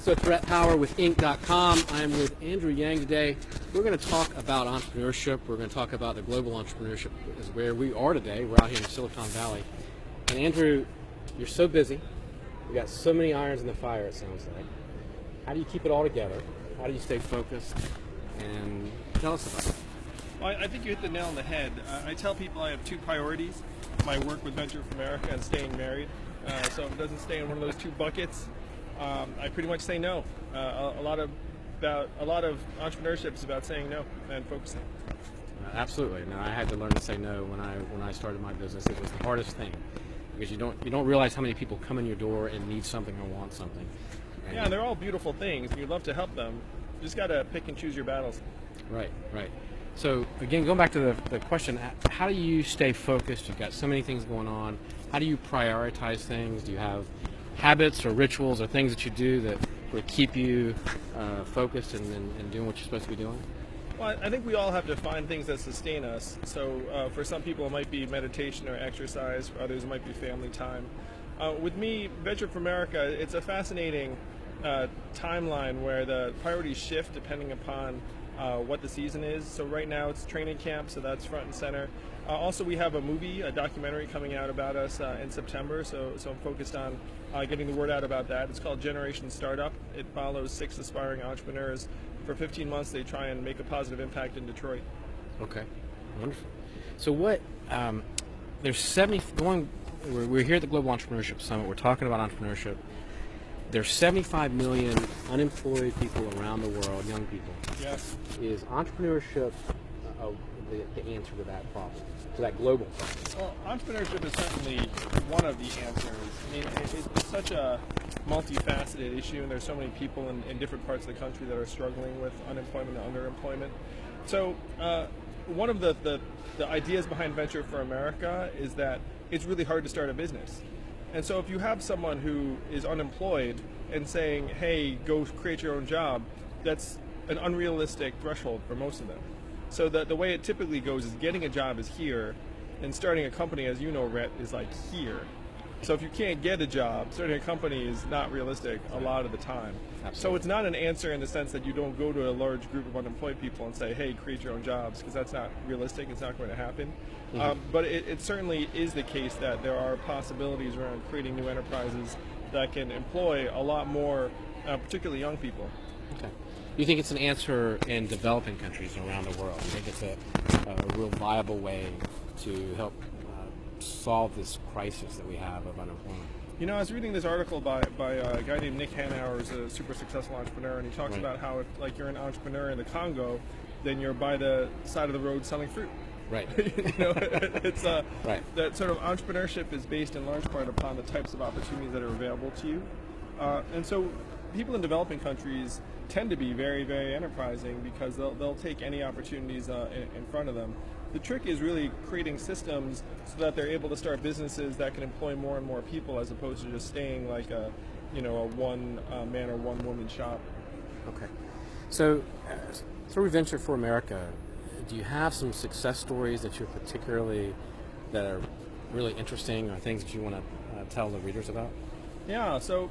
So it's Rhett Power with Inc.com. I'm with Andrew Yang today. We're going to talk about entrepreneurship. We're going to talk about the global entrepreneurship is where we are today. We're out here in Silicon Valley. And Andrew, you're so busy. You got so many irons in the fire, it sounds like. How do you keep it all together? How do you stay focused? And tell us about it. Well, I think you hit the nail on the head. I tell people I have two priorities: my work with Venture for America and staying married. So if it doesn't stay in one of those two buckets, I pretty much say no. A lot of entrepreneurship is about saying no and focusing. Absolutely. No, I had to learn to say no when I started my business. It was the hardest thing because you don't realize how many people come in your door and need something or want something. And yeah, they're all beautiful things, and you'd love to help them. You just got to pick and choose your battles. Right. So again, going back to the question, how do you stay focused? You've got so many things going on. How do you prioritize things? Do you have habits or rituals or things that you do that will keep you focused and doing what you're supposed to be doing? Well, I think we all have to find things that sustain us. So for some people it might be meditation or exercise. For others it might be family time. With me, Venture for America, it's a fascinating timeline where the priorities shift depending upon what the season is. So right now it's training camp, so that's front and center. Also, we have a documentary coming out about us in September, so I'm focused on getting the word out about that. It's called Generation Startup. It follows 6 aspiring entrepreneurs. For 15 months, they try and make a positive impact in Detroit. Okay, wonderful. So what, we're here at the Global Entrepreneurship Summit. We're talking about entrepreneurship. There's 75 million unemployed people around the world, young people. Yes. Is entrepreneurship the answer to that problem, to that global problem? Well, entrepreneurship is certainly one of the answers. I mean, it's such a multifaceted issue, and there's so many people in different parts of the country that are struggling with unemployment and underemployment. So one of the ideas behind Venture for America is that it's really hard to start a business. And so if you have someone who is unemployed and saying, hey, go create your own job, that's an unrealistic threshold for most of them. So the way it typically goes is getting a job is here, and starting a company, as you know, Rhett, is like here. So if you can't get a job, starting a company is not realistic a lot of the time. Absolutely. So it's not an answer in the sense that you don't go to a large group of unemployed people and say, hey, create your own jobs, because that's not realistic. It's not going to happen. Mm-hmm. But it certainly is the case that there are possibilities around creating new enterprises that can employ a lot more, particularly young people. Okay. You think it's an answer in developing countries around the world? You think it's a real viable way to help solve this crisis that we have of unemployment? You know, I was reading this article by a guy named Nick Hanauer, who's a super successful entrepreneur, and he talks about how if you're an entrepreneur in the Congo, then you're by the side of the road selling fruit. Right. You know, it's that sort of entrepreneurship is based in large part upon the types of opportunities that are available to you, and so people in developing countries tend to be very, very enterprising because they'll take any opportunities in front of them. The trick is really creating systems so that they're able to start businesses that can employ more and more people, as opposed to just staying like a one man or one woman shop. Okay. So through Venture for America, do you have some success stories that are really interesting, or things that you want to tell the readers about? Yeah. So,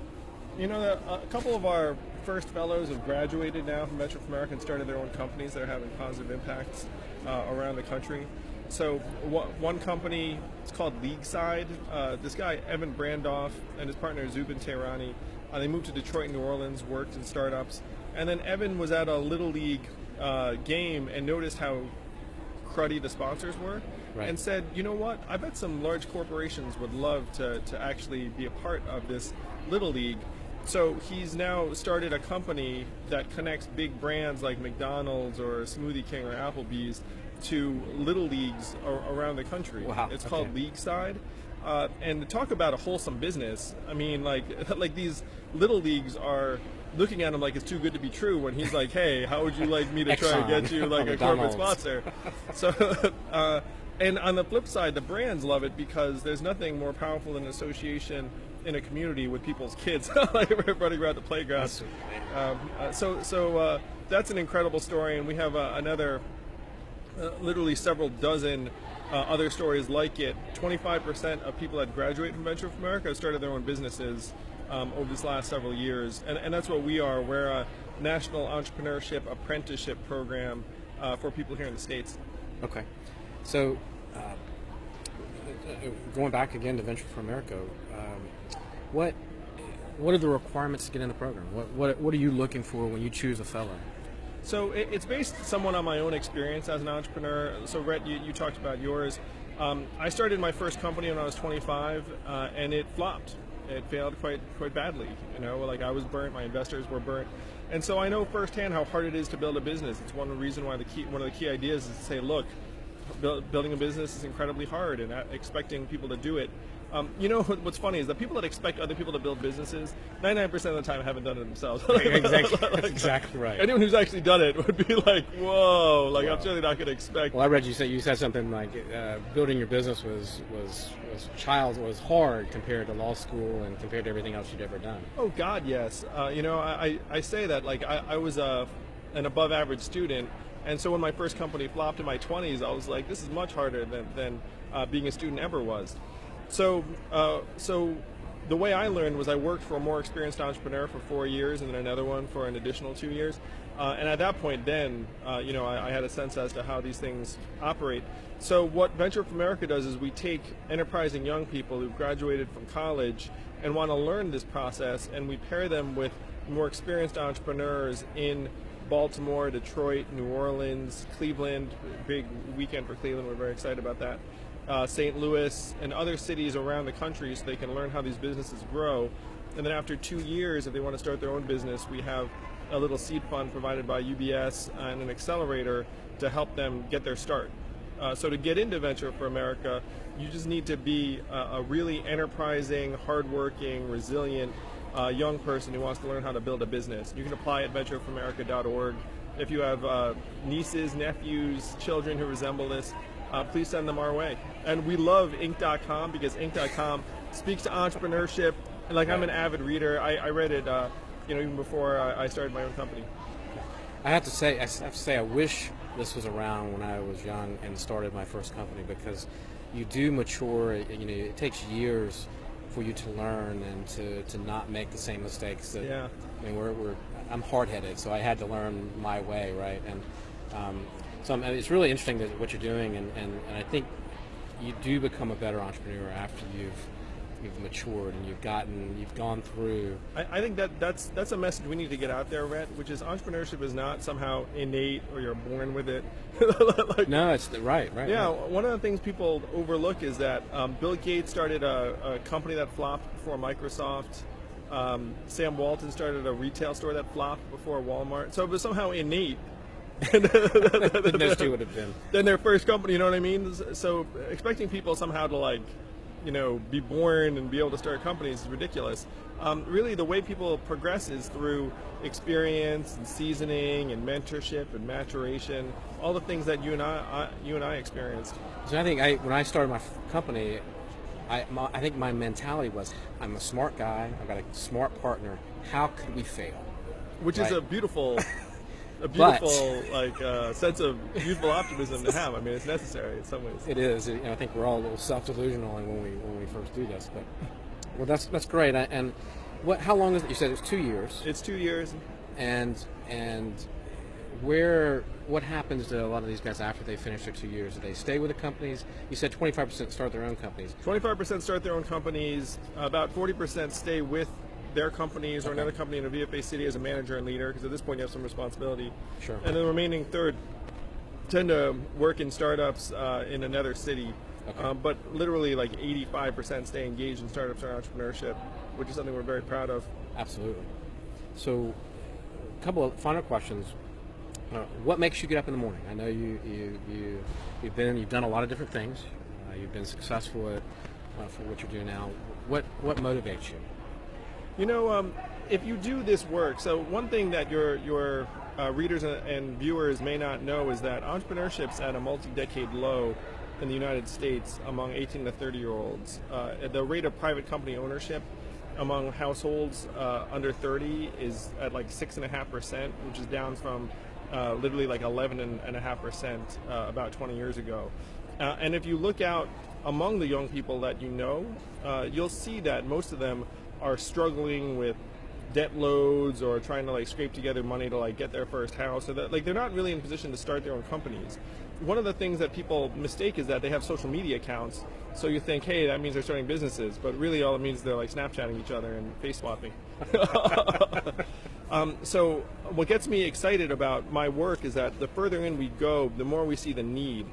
a couple of our first fellows have graduated now from Venture for America and started their own companies that are having positive impacts around the country. So one company, it's called Leagueside. This guy, Evan Brandoff, and his partner, Zubin Tehrani, they moved to Detroit and New Orleans, worked in startups. And then Evan was at a Little League game and noticed how cruddy the sponsors were, and said, you know what, I bet some large corporations would love to actually be a part of this Little League. So he's now started a company that connects big brands like McDonald's or Smoothie King or Applebee's to little leagues around the country. Wow. It's called Leagueside. And to talk about a wholesome business, I mean, like these little leagues are looking at him like it's too good to be true when he's like, hey, how would you like me to try and get you like a corporate sponsor? So, and on the flip side, the brands love it because there's nothing more powerful than association in a community with people's kids, like we're running around the playground. So that's an incredible story, and we have another literally several dozen other stories like it. 25% of people that graduate from Venture for America have started their own businesses over this last several years, and that's what we are. We're a national entrepreneurship apprenticeship program for people here in the States. Okay, so going back again to Venture for America, what are the requirements to get in the program? What are you looking for when you choose a fellow? So it's based somewhat on my own experience as an entrepreneur. So Rhett, you talked about yours. I started my first company when I was 25, and it flopped. It failed quite badly. You know, like I was burnt, my investors were burnt, and so I know firsthand how hard it is to build a business. It's one reason why one of the key ideas is to say, look, building a business is incredibly hard, and expecting people to do it. You know what's funny is that people that expect other people to build businesses, 99% of the time haven't done it themselves. Exactly right. Anyone who's actually done it would be like, whoa, like I'm certainly not going to expect. Well, I read you said something like building your business was hard compared to law school and compared to everything else you'd ever done. Oh God, yes. You know, I say that like I was an above average student, and so when my first company flopped in my 20s, I was like, this is much harder than being a student ever was. So the way I learned was I worked for a more experienced entrepreneur for 4 years and then another one for an additional 2 years. And at that point then, you know, I had a sense as to how these things operate. So what Venture for America does is we take enterprising young people who've graduated from college and want to learn this process, and we pair them with more experienced entrepreneurs in Baltimore, Detroit, New Orleans, Cleveland. Big weekend for Cleveland. We're very excited about that. St. Louis and other cities around the country so they can learn how these businesses grow. And then after 2 years, if they want to start their own business, we have a little seed fund provided by UBS and an accelerator to help them get their start. So to get into Venture for America, you just need to be a really enterprising, hardworking, resilient young person who wants to learn how to build a business. You can apply at ventureforamerica.org. If you have nieces, nephews, children who resemble this, please send them our way. And we love Inc.com because Inc.com speaks to entrepreneurship. And like I'm an avid reader. I read it, you know, even before I started my own company. I have to say, I wish this was around when I was young and started my first company, because you do mature. You know, it takes years for you to learn and to not make the same mistakes. That, yeah. I mean, I'm hard-headed, so I had to learn my way, right? And so it's really interesting that what you're doing, and I think you do become a better entrepreneur after you've matured and you've gone through. I think that's a message we need to get out there, Rhett, which is entrepreneurship is not somehow innate or you're born with it. Like, no, it's right. Yeah, one of the things people overlook is that Bill Gates started a company that flopped before Microsoft. Sam Walton started a retail store that flopped before Walmart. So it was somehow innate. Those two would have been. Then their first company, you know what I mean? So expecting people somehow to, like, you know, be born and be able to start companies is ridiculous. Really, the way people progress is through experience and seasoning and mentorship and maturation, all the things that you and I experienced. So I think when I started my company, I think my mentality was, I'm a smart guy, I've got a smart partner, how could we fail? Which is a beautiful sense of youthful optimism to have. I mean, it's necessary in some ways. It is. You know, I think we're all a little self-delusional when we first do this. But well, that's great. And how long is it? You said it's 2 years. It's 2 years. And what happens to a lot of these guys after they finish their 2 years? Do they stay with the companies? You said 25% start their own companies. 25% start their own companies. About 40% stay with their companies or another company in a VFA city as a manager and leader, because at this point you have some responsibility. Sure. And the remaining third tend to work in startups in another city. Okay. But literally like 85% stay engaged in startups or entrepreneurship, which is something we're very proud of. Absolutely. So a couple of final questions. What makes you get up in the morning? I know you've done a lot of different things. You've been successful at for what you're doing now. What motivates you? You know, if you do this work, so one thing that your readers and viewers may not know is that entrepreneurship's at a multi-decade low in the United States among 18 to 30-year-olds. The rate of private company ownership among households under 30 is at like 6.5%, which is down from literally like 11.5% about 20 years ago. And if you look out among the young people that you know, you'll see that most of them are struggling with debt loads or trying to like scrape together money to like get their first house. So that like they're not really in a position to start their own companies. One of the things that people mistake is that they have social media accounts. So you think, hey, that means they're starting businesses, but really all it means is they're like Snapchatting each other and face swapping. So what gets me excited about my work is that the further in we go, the more we see the need.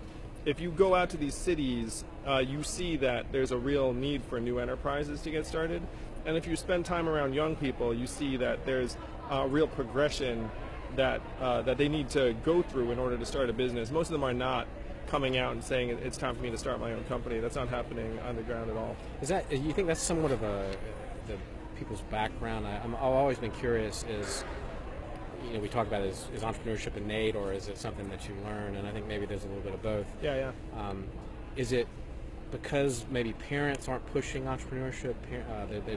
If you go out to these cities, you see that there's a real need for new enterprises to get started. And if you spend time around young people, you see that there's a real progression that they need to go through in order to start a business. Most of them are not coming out and saying it's time for me to start my own company. That's not happening on the ground at all. Is that, you think that's somewhat of the people's background? I've always been curious, is, you know, we talk about is entrepreneurship innate, or is it something that you learn? And I think maybe there's a little bit of both. Yeah. Is it because maybe parents aren't pushing entrepreneurship,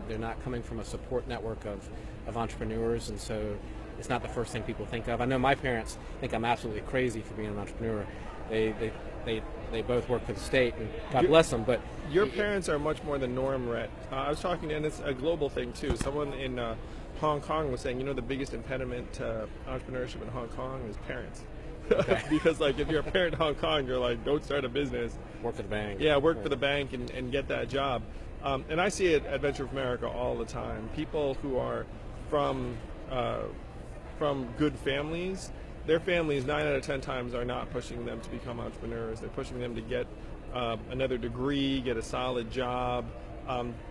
they're not coming from a support network of entrepreneurs, and so it's not the first thing people think of? I know my parents think I'm absolutely crazy for being an entrepreneur. They both work for the state, and God bless them. But your parents are much more the norm, Rhett. I was talking, and it's a global thing too. Someone in Hong Kong was saying, you know, the biggest impediment to entrepreneurship in Hong Kong is parents. Okay. Because like if you're a parent in Hong Kong, you're like, don't start a business. Work for the bank. Yeah, work for the bank and get that job. And I see it at Venture of America all the time. People who are from good families, their families 9 out of 10 times are not pushing them to become entrepreneurs. They're pushing them to get another degree, get a solid job,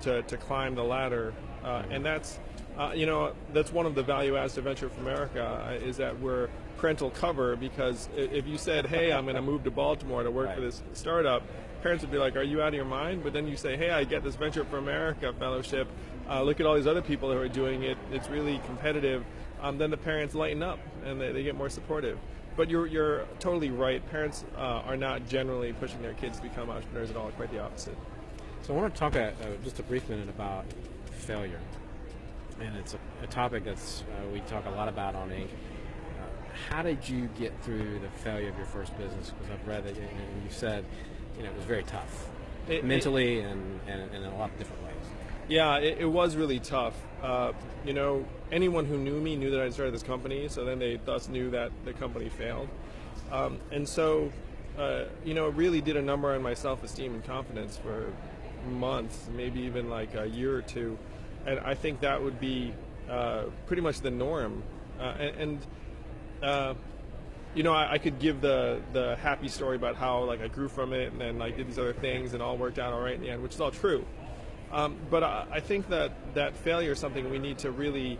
to climb the ladder. And that's that's one of the value adds to Venture of America, is that we're parental cover, because if you said, hey, I'm going to move to Baltimore to work for this startup, parents would be like, are you out of your mind? But then you say, hey, I get this Venture for America fellowship, look at all these other people who are doing it, it's really competitive, then the parents lighten up and they get more supportive. But you're totally right, parents are not generally pushing their kids to become entrepreneurs at all, quite the opposite. So I want to talk just a brief minute about failure. And it's a topic that's we talk a lot about on Inc. How did you get through the failure of your first business? Because I've read that you said, it was very tough, mentally and in a lot of different ways. Yeah, it was really tough. Anyone who knew me knew that I started this company, so then they thus knew that the company failed. And so, it really did a number on my self-esteem and confidence for months, maybe even like a year or two. And I think that would be pretty much the norm. I could give the happy story about how like I grew from it and then I did these other things and all worked out all right in the end, which is all true. But I think that failure is something we need to really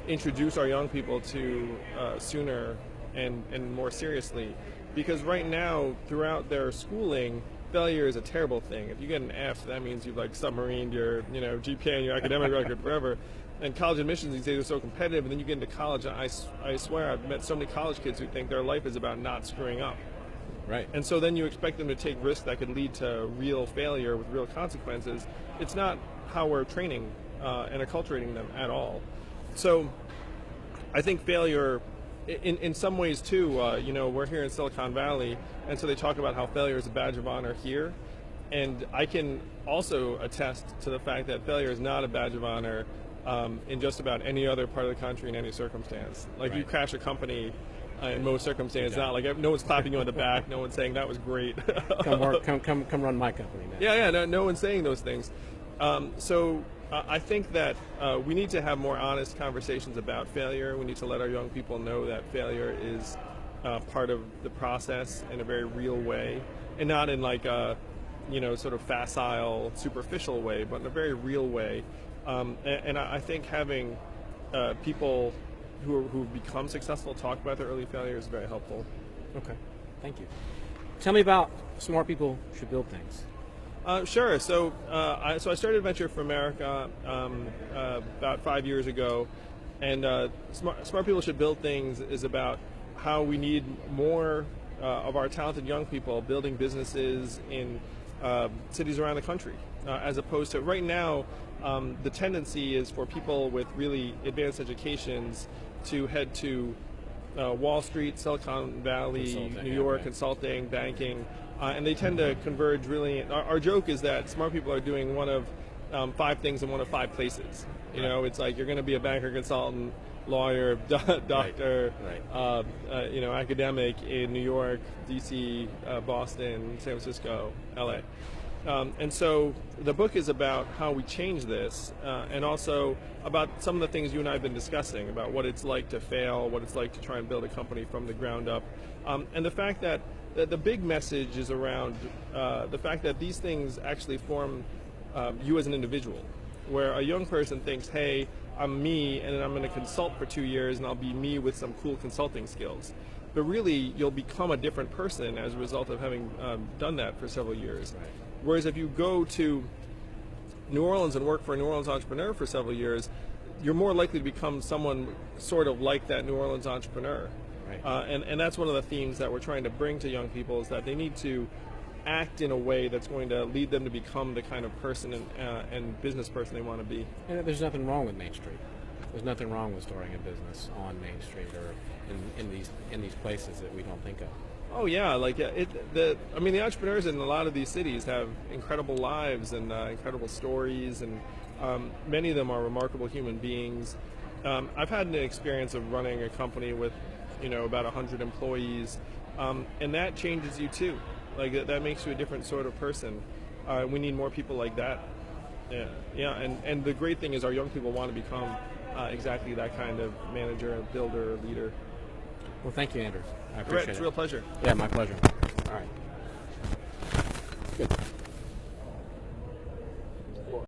introduce our young people to sooner and more seriously, because right now throughout their schooling, failure is a terrible thing. If you get an F, that means you've like submarined your GPA and your academic record forever. And college admissions these days are so competitive, and then you get into college, and I swear I've met so many college kids who think their life is about not screwing up. Right. And so then you expect them to take risks that could lead to real failure with real consequences. It's not how we're training and acculturating them at all. So I think failure, in some ways too, we're here in Silicon Valley, and so they talk about how failure is a badge of honor here. And I can also attest to the fact that failure is not a badge of honor in just about any other part of the country in any circumstance. Like you crash a company in most circumstances, not like no one's clapping you on the back, no one's saying that was great. come run my company now. No one's saying those things. So I think that we need to have more honest conversations about failure. We need to let our young people know that failure is part of the process in a very real way, and not in like a sort of facile, superficial way, but in a very real way. And I think having people who've become successful talk about their early failure is very helpful. Okay, thank you. Tell me about Smart People Should Build Things. Sure. So I started Venture for America about 5 years ago, and Smart People Should Build Things is about how we need more of our talented young people building businesses in cities around the country, as opposed to right now. The tendency is for people with really advanced educations to head to Wall Street, Silicon Valley, New York, consulting, banking, and they tend to converge really. Our joke is that smart people are doing one of 5 things in one of 5 places. You know, it's like you're going to be a banker, consultant, lawyer, doctor, you know, academic in New York, DC, Boston, San Francisco, LA. And so the book is about how we change this, and also about some of the things you and I have been discussing, about what it's like to fail, what it's like to try and build a company from the ground up, and the fact that the big message is around the fact that these things actually form you as an individual, where a young person thinks, hey, I'm me, and then I'm going to consult for 2 years, and I'll be me with some cool consulting skills. But really, you'll become a different person as a result of having done that for several years. Right. Whereas if you go to New Orleans and work for a New Orleans entrepreneur for several years, you're more likely to become someone sort of like that New Orleans entrepreneur. Right. And that's one of the themes that we're trying to bring to young people, is that they need to act in a way that's going to lead them to become the kind of person and business person they want to be. And there's nothing wrong with Main Street. There's nothing wrong with starting a business on Main Street or in these places that we don't think of. Oh yeah, like the entrepreneurs in a lot of these cities have incredible lives and incredible stories, and many of them are remarkable human beings. I've had an experience of running a company with, you know, about 100 employees, and that changes you too. Like that makes you a different sort of person. We need more people like that. Yeah. And the great thing is our young people want to become exactly that kind of manager, builder, leader. Well, thank you, Andrew. I appreciate Rhett, it. it's a real pleasure. Yeah, my pleasure. All right.